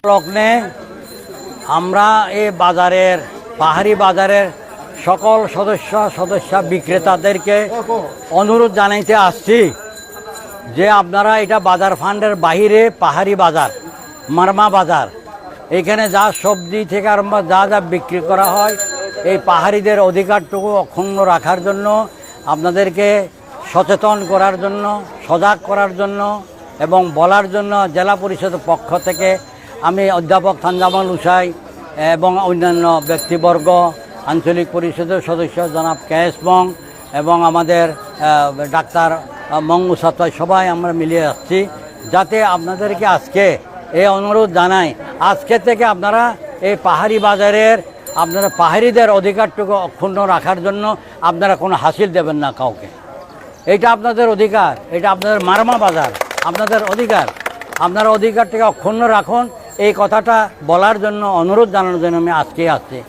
লগ্নে আমরা এই বাজারের পাহাড়ি বাজারের সকল সদস্য বিক্রেতাদেরকে অনুরোধ জানাইতে আসছি যে আপনারা এটা বাজার ফান্ডের বাহিরে পাহাড়ি বাজার মারমা বাজার এখানে যা সবজি থেকে আরম্ভ যা যা বিক্রি করা হয় এই পাহাড়িদের অধিকারটুকু অক্ষুণ্ণ রাখার জন্য আপনাদেরকে সচেতন করার জন্য সজাগ করার জন্য এবং বলার জন্য জেলা পরিষদের পক্ষ থেকে আমি অধ্যাপক থানজামাল উসাই এবং অন্যান্য ব্যক্তিবর্গ আঞ্চলিক পরিষদের সদস্য জনাব কেএস মং এবং আমাদের ডাক্তার মঙ্গুসাতয় সবাই আমরা মিলিয়ে আসছি যাতে আপনাদেরকে আজকে এই অনুরোধ জানাই আজকে থেকে আপনারা এই পাহাড়ি বাজারের আপনারা পাহাড়িদের অধিকারটুকু অক্ষুণ্ণ রাখার জন্য আপনারা কোনো হাসিল দেবেন না কাউকে। এটা আপনাদের অধিকার, এটা আপনাদের মারমা বাজার, আপনাদের অধিকার, আপনারা অধিকারটাকে অক্ষুণ্ণ রাখুন। এই কথাটা বলার জন্য অনুরোধ জানানোর জন্য আমি আজকে আসছি।